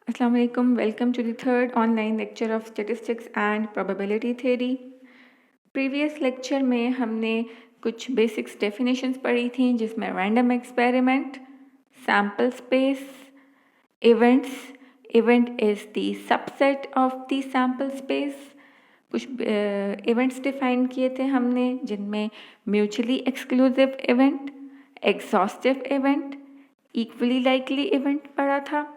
Assalamu alaikum. Welcome to the third online lecture of Statistics and Probability Theory. Previous lecture में हमने कुछ basics definitions पढ़ी थी जिसमें random experiment, sample space, events. Event is the subset of the sample space. कुछ events define किए थे हमने जिनमें mutually exclusive event, exhaustive event, equally likely event पढ़ा था.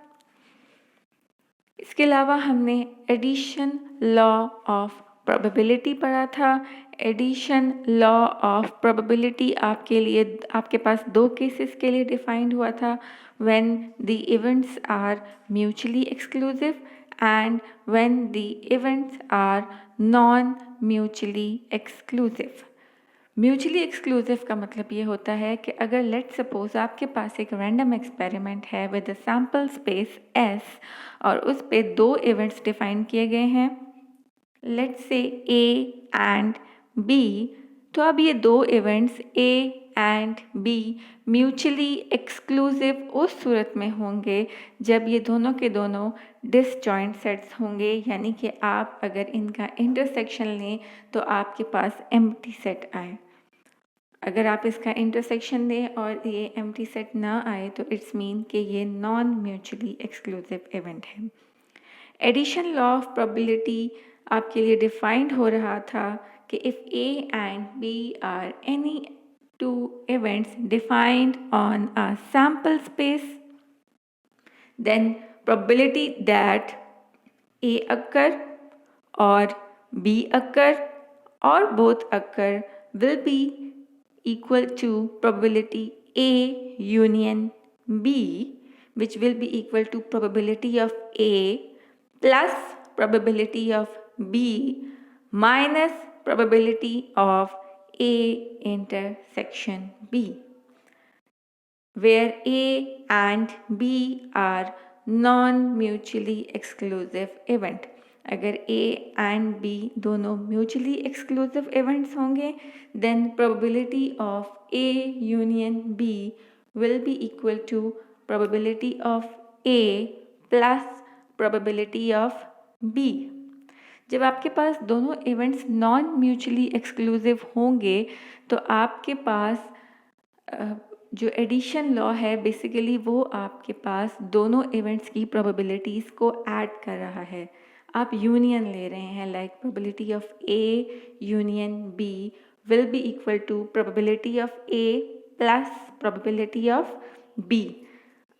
इसके अलावा हमने एडिशन लॉ ऑफ प्रोबेबिलिटी पढ़ा था. एडिशन लॉ ऑफ प्रोबेबिलिटी आपके पास दो केसेस के लिए डिफाइंड हुआ था. When the events are mutually exclusive and when the events are non mutually exclusive. Mutually exclusive का मतलब ये होता है कि अगर लेट सपोज आपके पास एक रैंडम एक्सपेरिमेंट है with a sample space S और उस पे दो इवेंट्स डिफाइन किए गए हैं, let's say A and B. तो अब ये दो events A and B mutually exclusive उस सूरत में होंगे जब ये दोनों के दोनों डिसजॉइंट सेट्स होंगे, यानी कि आप अगर इनका इंटरसेक्शन लें तो आपके पास एम्प्टी सेट आए. अगर आप इसका इंटरसेक्शन दें और ये एम्प्टी सेट ना आए तो इट्स मीन कि ये नॉन म्यूचुअली एक्सक्लूसिव इवेंट है. एडिशन लॉ ऑफ प्रोबेबिलिटी आपके लिए डिफाइंड हो रहा था कि if A and B are any two events defined on a sample space, then probability that A occur or B occur or both occur will be equal to probability A union B, which will be equal to probability of A plus probability of B minus probability of A intersection B, where A and B are non-mutually exclusive event. अगर A and B दोनों mutually exclusive events होंगे, then probability of A union B will be equal to probability of A plus probability of B. जब आपके पास दोनों events non mutually exclusive होंगे तो आपके पास जो एडिशन लॉ है बेसिकली वो आपके पास दोनों इवेंट्स की प्रोबेबिलिटीज़ को ऐड कर रहा है. आप यूनियन ले रहे हैं, like probability of A union B will be equal to probability of A plus probability of B.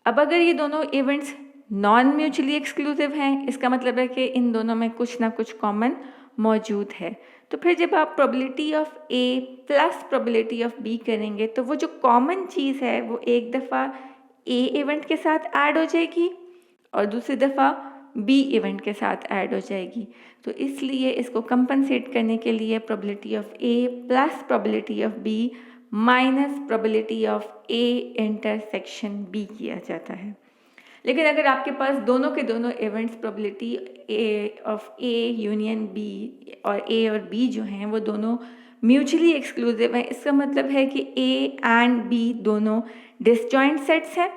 अब अगर ये दोनों इवेंट्स नॉन म्यूचुअली एक्सक्लूसिव हैं, इसका मतलब है कि इन दोनों में कुछ ना कुछ कॉमन मौजूद है. तो फिर जब आप probability of A plus probability of B करेंगे तो वो जो कॉमन चीज़ है वो एक दफ़ा A इवेंट के साथ ऐड हो जाएगी और दूसरी दफ़ा B इवेंट के साथ ऐड हो जाएगी. तो इसलिए इसको कंपनसेट करने के लिए probability of A plus probability of B minus probability of A intersection B किया जाता है. लेकिन अगर आपके पास दोनों के दोनों events probability of A union B और A और B जो हैं वो दोनों म्यूचुअली एक्सक्लूसिव हैं, इसका मतलब है कि A एंड B दोनों डिसजॉइंट सेट्स हैं.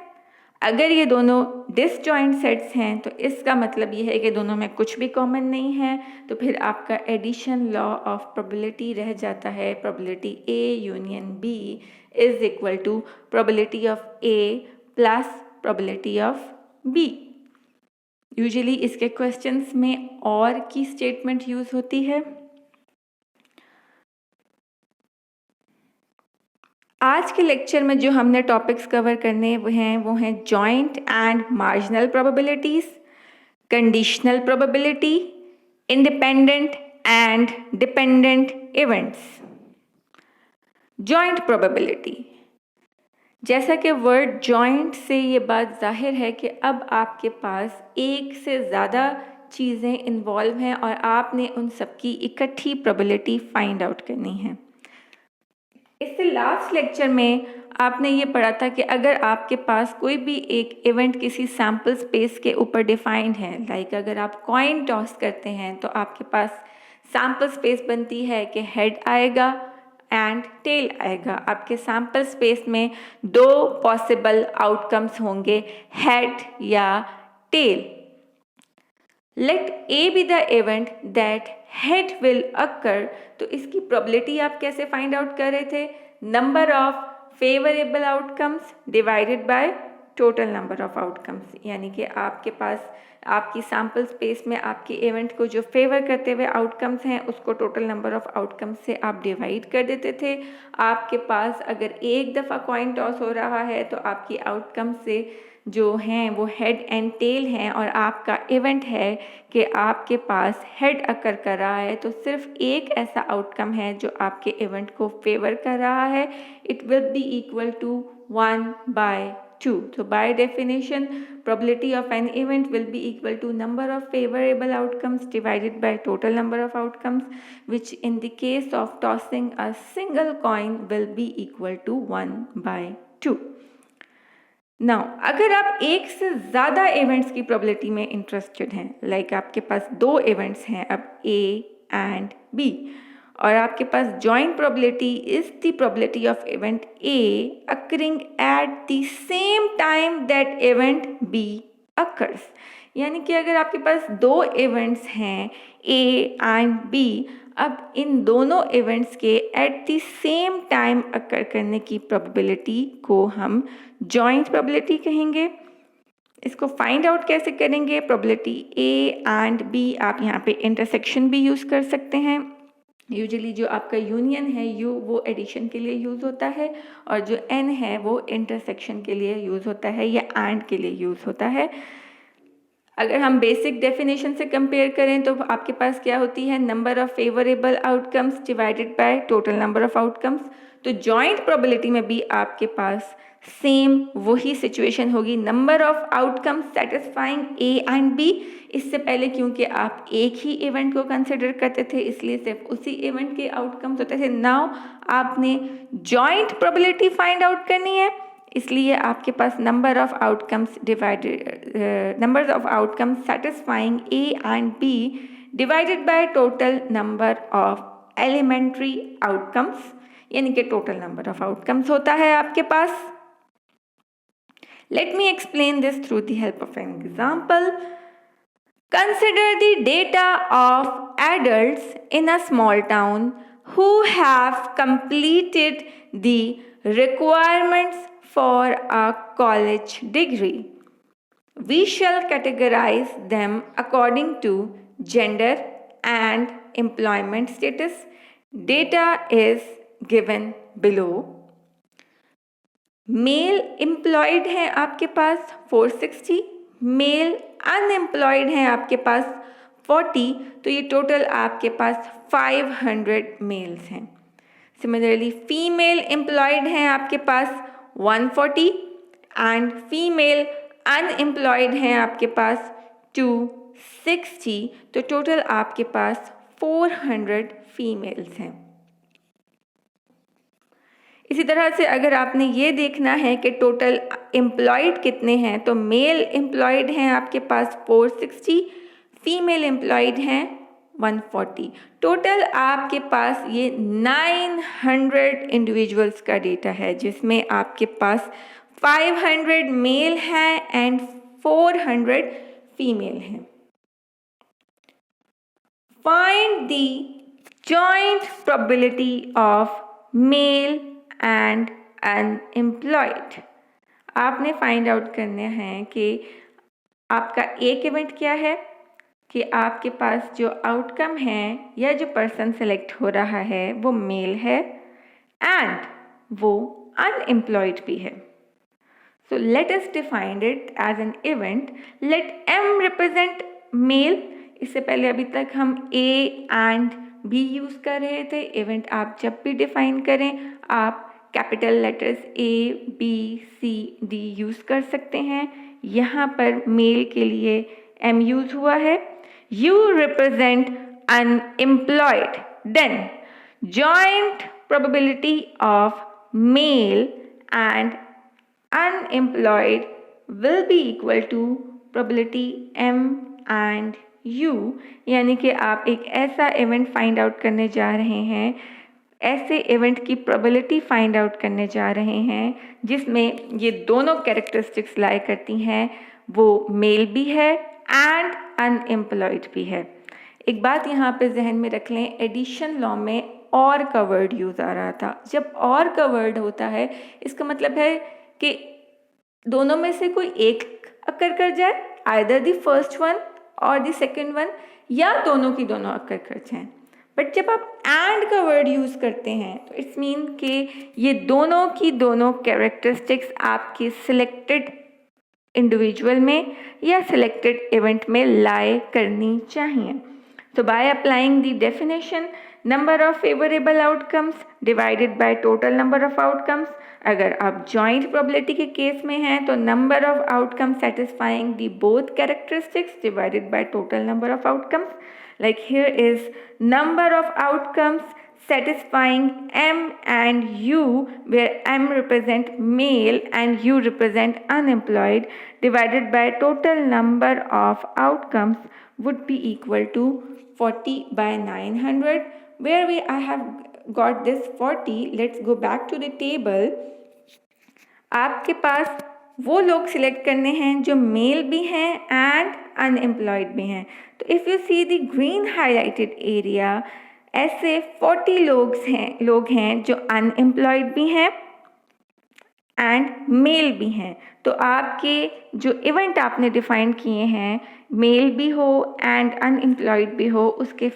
अगर ये दोनों डिसजॉइंट सेट्स हैं तो इसका मतलब ये है कि दोनों में कुछ भी कॉमन नहीं है. तो फिर आपका एडिशन लॉ ऑफ प्रोबेबिलिटी रह जाता है. Probability A union B is equal to probability of A plus probability of B. Usually इसके क्वेश्चंस में और की स्टेटमेंट यूज होती है. आज के लेक्चर में जो हमने टॉपिक्स कवर करने वो हैं joint and marginal probabilities, conditional probability, independent and dependent events. Joint probability, जैसा कि वर्ड जॉइंट से ये बात जाहिर है कि अब आपके पास एक से ज़्यादा चीज़ें इन्वॉल्व हैं और आपने उन सब की इकट्ठी प्रोबेबिलिटी फाइंड आउट करनी है. इससे लास्ट लेक्चर में आपने ये पढ़ा था कि अगर आपके पास कोई भी एक इवेंट किसी सैम्पल स्पेस के ऊपर डिफाइंड है, लाइक अगर आप कॉइन टॉस करते हैं तो आपके पास सैम्पल स्पेस बनती है कि हेड आएगा एंड टेल आएगा. आपके सैम्पल स्पेस में दो पॉसिबल आउटकम्स होंगे, हेड या tail. Let A be the event that head will occur, तो इसकी प्रोबेबिलिटी आप कैसे फाइंड आउट कर रहे थे? Number of favourable outcomes divided by total number of outcomes, यानी कि आपके पास आपकी सैम्पल स्पेस में आपके इवेंट को जो फेवर करते हुए आउटकम्स हैं उसको टोटल नंबर ऑफ आउटकम्स से आप डिवाइड कर देते थे। आपके पास अगर एक दफ़ा कॉइन टॉस हो रहा है तो आपकी आउटकम से जो हैं वो हेड एंड टेल हैं, और आपका इवेंट है कि आपके पास हेड अकर कर रहा है, तो सिर्फ एक ऐसा आउटकम है जो आपके इवेंट को फेवर कर रहा है। It will be equal to 1/2. So by definition, probability of an event will be equal to number of favorable outcomes divided by total number of outcomes, which in the case of tossing a single coin will be equal to 1/2. Now अगर आप एक से ज़्यादा events की probability में interested हैं, like आपके पास 2 इवेंट्स हैं अब A एंड B, और आपके पास joint probability is the probability of event A occurring at the same time that event B occurs, यानी कि अगर आपके पास 2 इवेंट्स हैं A एंड B, अब इन दोनों इवेंट्स के at the same time occur करने की प्रोबेबिलिटी को हम जॉइंट प्रोबेबिलिटी कहेंगे। इसको फाइंड आउट कैसे करेंगे? प्रोबेबिलिटी A एंड B, आप यहाँ पे इंटरसेक्शन भी यूज़ कर सकते हैं। यूजुअली जो आपका यूनियन है U वो एडिशन के लिए यूज़ होता है, और जो N है वो इंटरसेक्शन के लिए यूज़ होता है या एंड के लिए यूज़ होता है। अगर हम बेसिक डेफिनेशन से कंपेयर करें तो आपके पास क्या होती है? Number of favourable outcomes divided by total number of outcomes. तो जॉइंट प्रोबेबिलिटी में भी आपके पास सेम वही सिचुएशन होगी, number of outcomes satisfying A and B। इससे पहले क्योंकि आप एक ही इवेंट को कंसिडर करते थे इसलिए सिर्फ उसी इवेंट के आउटकम्स होते थे। नाउ आपने जॉइंट प्रोबेबिलिटी फाइंड आउट करनी है, इसलिए आपके पास number of outcomes satisfying A and B divided by total number of elementary outcomes, यानी कि टोटल नंबर ऑफ आउटकम्स होता है आपके पास। Let me explain this through the help of an example. Consider the data of adults in a small town who have completed the requirements for a college degree. We shall categorize them according to gender and employment status. Data is given below. Male employed है आपके पास 460, mail unemployed है आपके पास 40, तो ये total आपके पास 500 mails हैं। Similarly female employed हैं आपके पास 140 एंड फीमेल अनएम्प्लॉयड हैं आपके पास 260, तो टोटल आपके पास 400 फीमेल्स हैं। इसी तरह से अगर आपने ये देखना है कि टोटल एम्प्लॉयड कितने हैं, तो मेल एम्प्लॉयड हैं आपके पास 460, फीमेल एम्प्लॉयड हैं 140। टोटल आपके पास ये 900 इंडिविजुअल्स का डेटा है, जिसमें आपके पास 500 मेल हैं एंड 400 फीमेल हैं। Find the joint probability of male and unemployed. आपने फाइंड आउट करना है कि आपका एक इवेंट क्या है कि आपके पास जो आउटकम है या जो पर्सन सेलेक्ट हो रहा है वो मेल है एंड वो अनएम्प्लॉयड भी है। So let us define it as an event. Let M represent male. इससे पहले अभी तक हम A एंड B यूज़ कर रहे थे। इवेंट आप जब भी डिफाइन करें आप capital letters A, B, C, D use कर सकते हैं। यहाँ पर मेल के लिए M यूज़ हुआ है। U represent unemployed, then joint probability of male and unemployed will be equal to probability M and U, यानी कि आप एक ऐसा इवेंट फाइंड आउट करने जा रहे हैं, ऐसे इवेंट की प्रोबेबिलिटी फाइंड आउट करने जा रहे हैं जिसमें ये दोनों कैरेक्टरिस्टिक्स लाए करती हैं, वो मेल भी है एंड अनएम्प्लॉयड भी है। एक बात यहाँ पे जहन में रख लें, एडिशन लॉ में और का वर्ड यूज़ आ रहा था। जब और का वर्ड होता है इसका मतलब है कि दोनों में से कोई एक अकर कर जाए, आइदर द फर्स्ट वन और द सेकंड वन, या दोनों की दोनों अकर कर जाएं। बट जब आप एंड का वर्ड यूज़ करते हैं तो इट्स मीन कि ये दोनों की दोनों कैरेक्टरिस्टिक्स आपके सिलेक्टेड इंडिविजुअल में या सिलेक्टेड इवेंट में लाई करनी चाहिए। So by applying the definition, number of favorable outcomes divided by total number of outcomes, अगर आप joint probability के केस में हैं तो number of outcomes satisfying the both characteristics divided by total number of outcomes. Like here is number of outcomes satisfying M and U, where M represent male and U represent unemployed, divided by total number of outcomes would be equal to 40 by 900. Where I have got this 40, let's go back to the table. आपके पास वो लोग select करने हैं जो mail भी हैं and unemployed भी हैं। तो if you see the green highlighted area, ऐसे 40 लोग हैं जो अनएम्प्लॉयड भी हैं एंड मेल भी हैं। तो आपके जो इवेंट आपने डिफाइन किए हैं, मेल भी हो एंड अनएम्प्लॉयड भी हो, उसके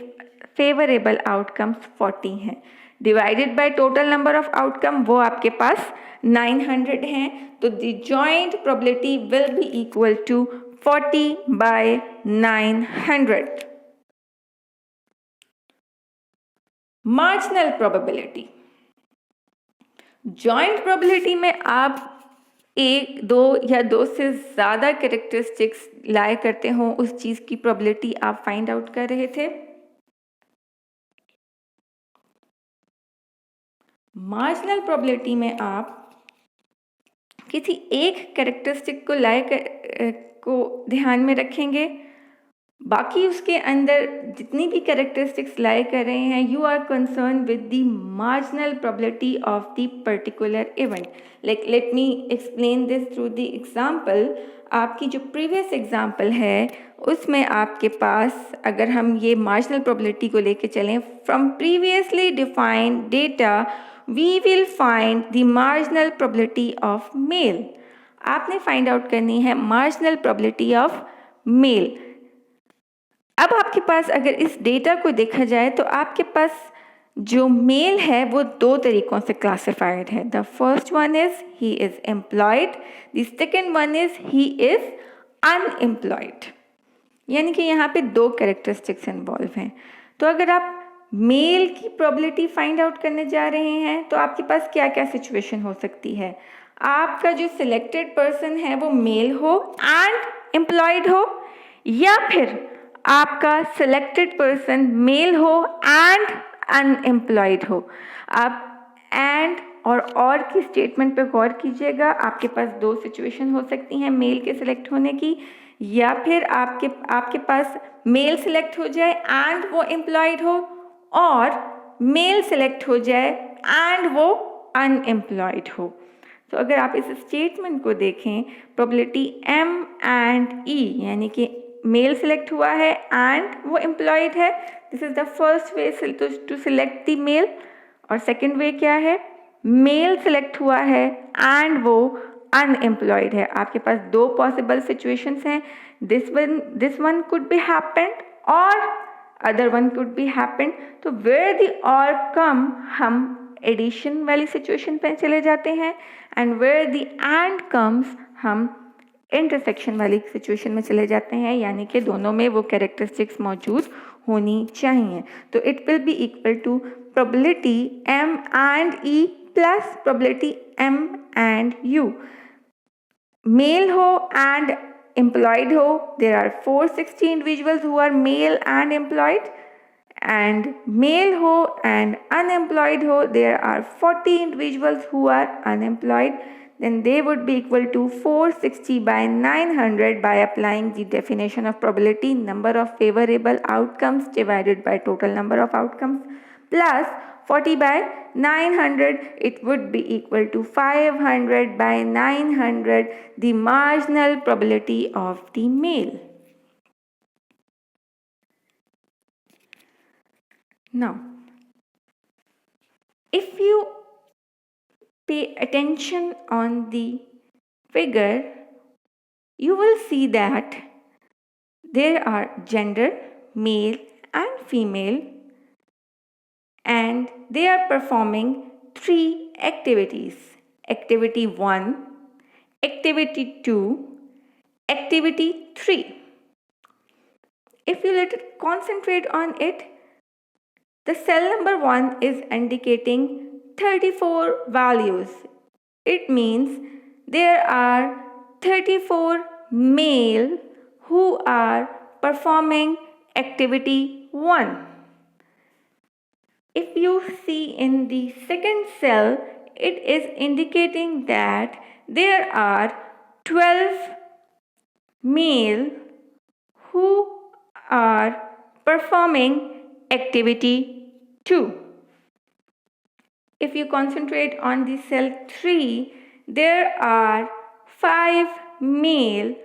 फेवरेबल आउटकम्स 40 हैं। Divided by total number of outcome वो आपके पास 900 हैं। तो the joint probability will be equal to 40 by 900. Marginal probability, joint probability में आप एक, दो या दो से ज़्यादा कैरेक्टरिस्टिक्स लाए करते हो, उस चीज़ की प्रोबेबिलिटी आप फाइंड आउट कर रहे थे। मार्जिनल प्रोबेबिलिटी में आप किसी एक कैरेक्टरिस्टिक को ध्यान में रखेंगे, बाकी उसके अंदर जितनी भी कैरेक्टरिस्टिक्स लाई कर रहे हैं, you are concern with the marginal probability of the particular event. Like let me explain this through the example. आपकी जो प्रीवियस एग्जांपल है उसमें आपके पास, अगर हम ये मार्जिनल प्रोबेबिलिटी को लेके चलें, from previously defined data we will find the marginal probability of male. आपने फाइंड आउट करनी है मार्जिनल प्रोबेबिलिटी ऑफ मेल। अब आपके पास अगर इस डेटा को देखा जाए तो आपके पास जो मेल है वो दो तरीकों से क्लासिफाइड है। The first one is he is employed, the second one is he is unemployed. यानी कि यहाँ पे दो कैरेक्टरिस्टिक्स इन्वॉल्व हैं। तो अगर आप मेल की प्रोबेबिलिटी फाइंड आउट करने जा रहे हैं तो आपके पास क्या क्या सिचुएशन हो सकती है। आपका जो सिलेक्टेड पर्सन है वो मेल हो एंड एम्प्लॉयड हो, या फिर आपका सिलेक्टेड पर्सन मेल हो एंड अनएम्प्लॉयड हो। आप एंड और की स्टेटमेंट पे गौर कीजिएगा। आपके पास दो सिचुएशन हो सकती हैं मेल के सिलेक्ट होने की, या फिर आपके पास मेल सिलेक्ट हो जाए एंड वो एम्प्लॉयड हो, और मेल सिलेक्ट हो जाए एंड वो अनएम्प्लॉयड हो। तो अगर आप इस स्टेटमेंट को देखें, प्रोबेबिलिटी M एंड E, यानी कि मेल सिलेक्ट हुआ है एंड वो एम्प्लॉयड है, this is the first way to select the male. और सेकंड वे क्या है, मेल सिलेक्ट हुआ है एंड वो अनएम्प्लॉयड है। आपके पास दो पॉसिबल सिचुएशंस हैं, this one could be happened or other one could be happened. तो वेयर द और कम, हम एडिशन वाली सिचुएशन पे चले जाते हैं, and where the end comes हम इंटरसेक्शन वाली सिचुएशन में चले जाते हैं, यानी कि दोनों में वो कैरेक्टरिस्टिक्स मौजूद होनी चाहिए। तो it will be equal to probability M and E plus probability M and U। Male हो एंड एम्प्लॉयड हो, there are 460 individuals who are male and employed, and male हो एंड अनएम्प्लॉयड हो, there are 40 individuals who are unemployed, then they would be equal to 460 by 900 by applying the definition of probability, number of favorable outcomes divided by total number of outcomes, plus 40 by 900, it would be equal to 500 by 900, the marginal probability of the male. Now, if you pay attention on the figure, you will see that there are gender, male and female, and they are performing three activities. Activity 1, activity 2, activity 3. If you let it concentrate on it, the cell number 1 is indicating 34 values. It means there are 34 male who are performing activity 1. If you see in the second cell, it is indicating that there are 12 male who are performing activity 2. If you concentrate on the cell 3, there are 5 male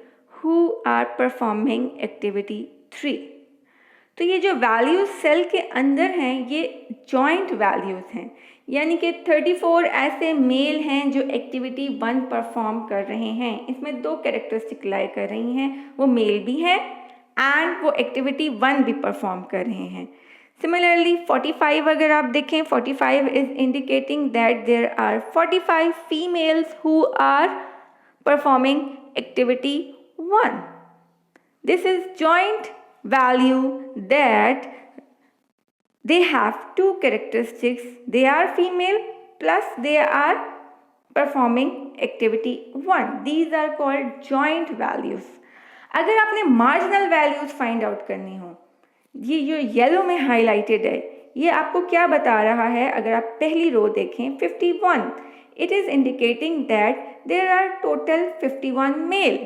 who are performing activity 3. तो ये जो values cell के अंदर हैं ये joint values हैं, यानी कि 34 ऐसे मेल हैं जो एक्टिविटी 1 परफॉर्म कर रहे हैं. इसमें दो कैरेक्टरिस्टिक लाई कर रही हैं, वो मेल भी हैं एंड वो एक्टिविटी 1 भी परफॉर्म कर रहे हैं. Similarly, 45 अगर आप देखें, 45 is indicating that there are 45 females who are performing activity 1. This is joint value that they have two characteristics. They are female plus they are performing activity 1. These are called joint values. अगर आपने marginal values find out करनी हो, ये जो yellow में highlighted है ये आपको क्या बता रहा है? अगर आप पहली रो देखें 51, it is indicating that there are total 51 male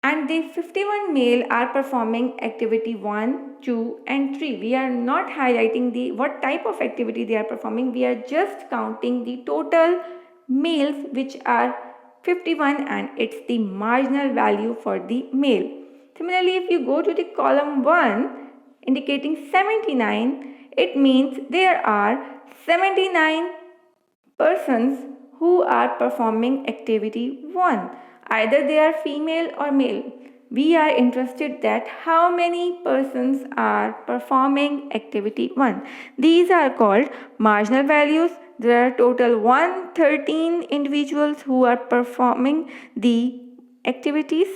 and the 51 male are performing activity 1, 2 and 3. We are not highlighting the what type of activity they are performing. We are just counting the total males which are 51 and it's the marginal value for the male. Similarly, if you go to the column 1 indicating 79, it means there are 79 persons who are performing activity 1. Either they are female or male. We are interested that how many persons are performing activity 1. These are called marginal values. There are total 113 individuals who are performing the activities